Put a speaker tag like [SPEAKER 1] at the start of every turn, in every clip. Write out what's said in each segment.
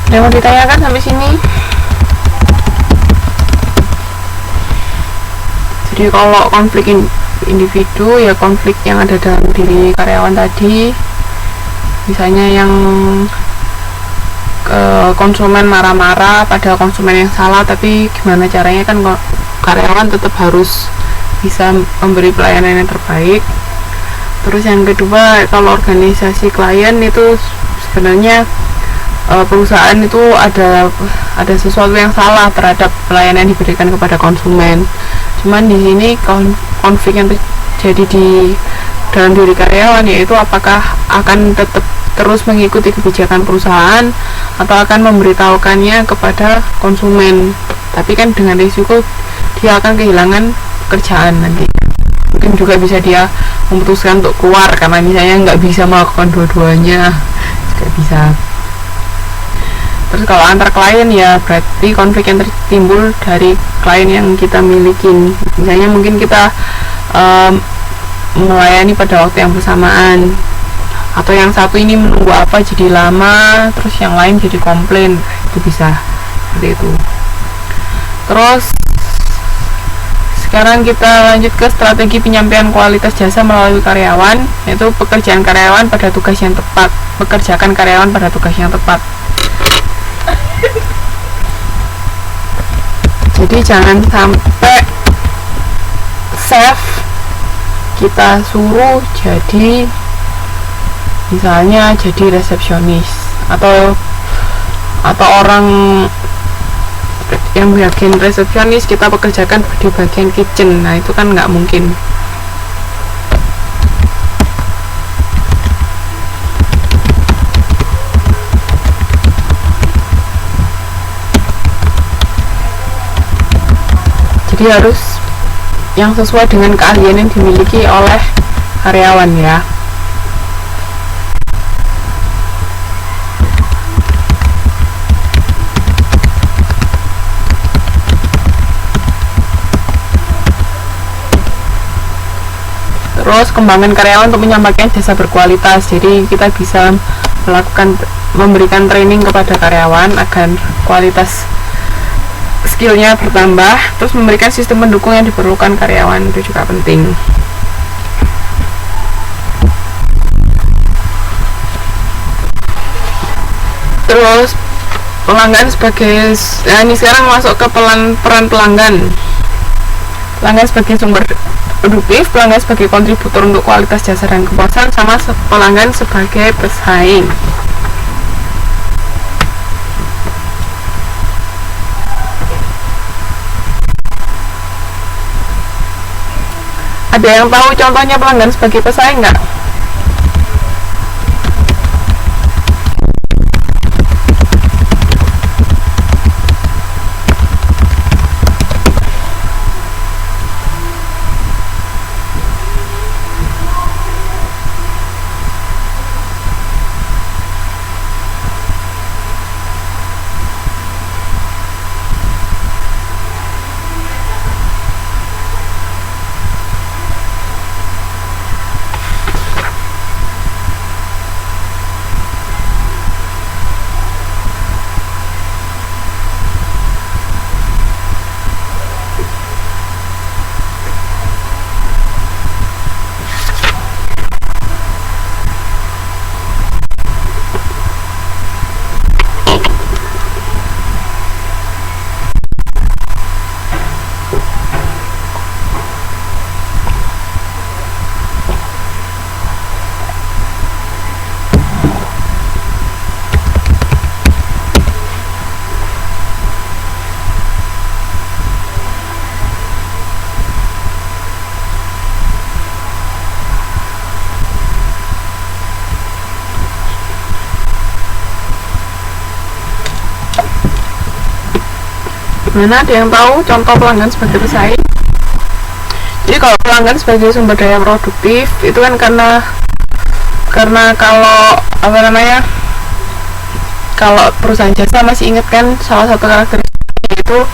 [SPEAKER 1] Yang mau ditanyakan sampai sini? Jadi kalau konflik individu ya konflik yang ada dalam diri karyawan tadi, misalnya yang konsumen marah-marah pada konsumen yang salah, tapi gimana caranya kan karyawan tetap harus bisa memberi pelayanan yang terbaik. Terus yang kedua, kalau organisasi klien itu sebenarnya perusahaan itu ada sesuatu yang salah terhadap pelayanan yang diberikan kepada konsumen. Cuman di sini konflik yang terjadi di dalam diri karyawan yaitu apakah akan tetap terus mengikuti kebijakan perusahaan atau akan memberitahukannya kepada konsumen, tapi kan dengan risiko dia akan kehilangan pekerjaan nanti. Mungkin juga bisa dia memutuskan untuk keluar karena misalnya nggak bisa melakukan dua-duanya, juga bisa. Terus kalau antar klien ya berarti konflik yang timbul dari klien yang kita miliki. Misalnya mungkin kita melayani pada waktu yang bersamaan, atau yang satu ini menunggu apa jadi lama, terus yang lain jadi komplain, itu bisa seperti itu. Terus sekarang kita lanjut ke strategi penyampaian kualitas jasa melalui karyawan, yaitu pekerjaan karyawan pada tugas yang tepat, pekerjakan karyawan pada tugas yang tepat. Jadi jangan sampai chef kita suruh jadi misalnya jadi resepsionis atau orang yang bagian resepsionis kita pekerjakan di bagian kitchen. Nah itu kan nggak mungkin. Jadi harus yang sesuai dengan keahlian yang dimiliki oleh karyawan ya. Terus kembangkan karyawan untuk menyampaikan jasa berkualitas. Jadi kita bisa memberikan training kepada karyawan agar kualitas skillnya bertambah. Terus memberikan sistem pendukung yang diperlukan karyawan, itu juga penting. Terus pelanggan sebagai, nah ini sekarang masuk ke peran pelanggan sebagai sumber produktif, pelanggan sebagai kontributor untuk kualitas jasa dan kepuasan, sama pelanggan sebagai pesaing. Ada yang tahu contohnya pelanggan sebagai pesaing nggak? Mana ada yang tahu contoh pelanggan sebagai pesaing? Jadi kalau pelanggan sebagai sumber daya produktif itu kan karena kalau kalau perusahaan jasa masih ingat kan salah satu karakteristiknya itu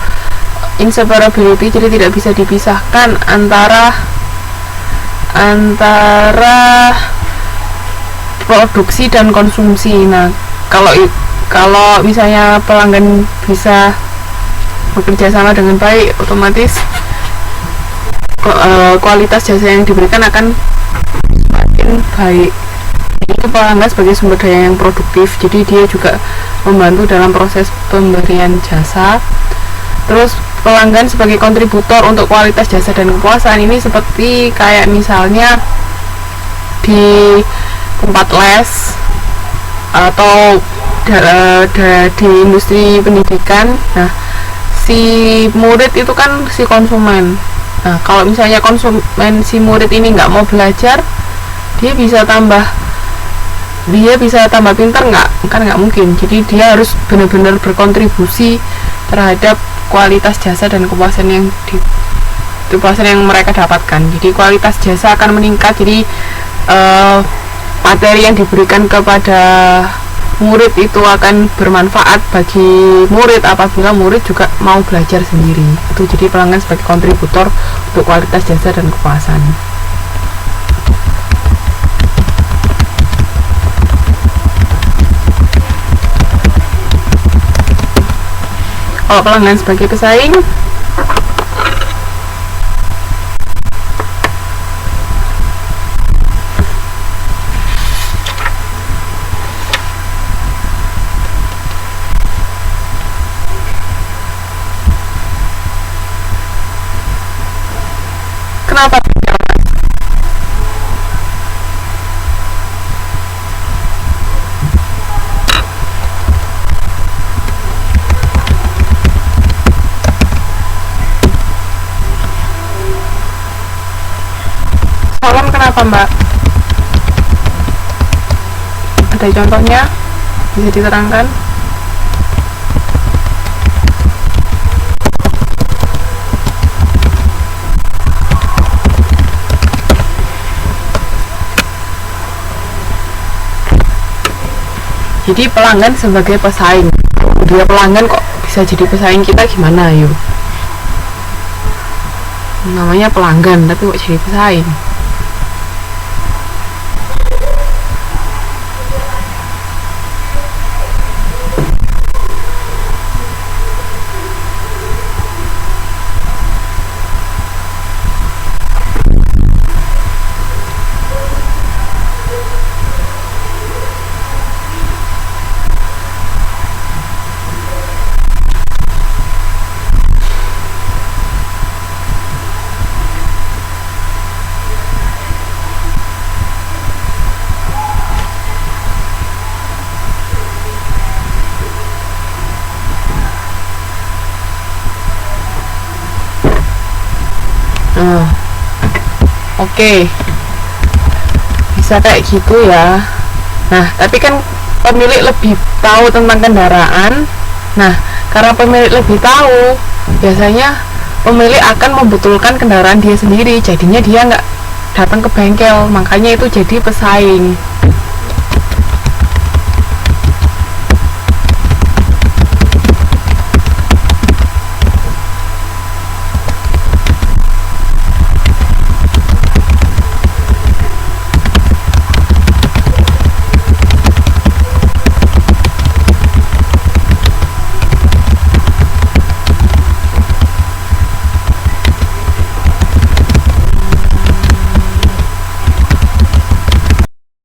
[SPEAKER 1] inseparability, jadi tidak bisa dipisahkan antara produksi dan konsumsi. Nah Kalau misalnya pelanggan bisa bekerja sama dengan baik, otomatis kualitas jasa yang diberikan akan semakin baik. Itu pelanggan sebagai sumber daya yang produktif, jadi dia juga membantu dalam proses pemberian jasa. Terus pelanggan sebagai kontributor untuk kualitas jasa dan kepuasan, ini seperti kayak misalnya di tempat les atau di industri pendidikan. Nah, si murid itu kan si konsumen. Nah, kalau misalnya konsumen si murid ini nggak mau belajar, dia bisa tambah pintar nggak? Kan nggak mungkin. Jadi dia harus benar-benar berkontribusi terhadap kualitas jasa dan kepuasan yang mereka dapatkan. Jadi kualitas jasa akan meningkat. Jadi materi yang diberikan kepada murid itu akan bermanfaat bagi murid apabila murid juga mau belajar sendiri. Itu jadi pelanggan sebagai kontributor untuk kualitas jasa dan kepuasan. Kalau pelanggan sebagai pesaing, kenapa? Salam kenapa, Mbak? Ada contohnya? Bisa diterangkan? Jadi pelanggan sebagai pesaing. Dia pelanggan kok bisa jadi pesaing kita, gimana yuk? Namanya pelanggan tapi kok jadi pesaing? Oke, bisa kayak gitu ya. Nah, tapi kan pemilik lebih tahu tentang kendaraan. Nah, karena pemilik lebih tahu, biasanya pemilik akan membetulkan kendaraan dia sendiri. Jadinya dia nggak datang ke bengkel, makanya itu jadi pesaing.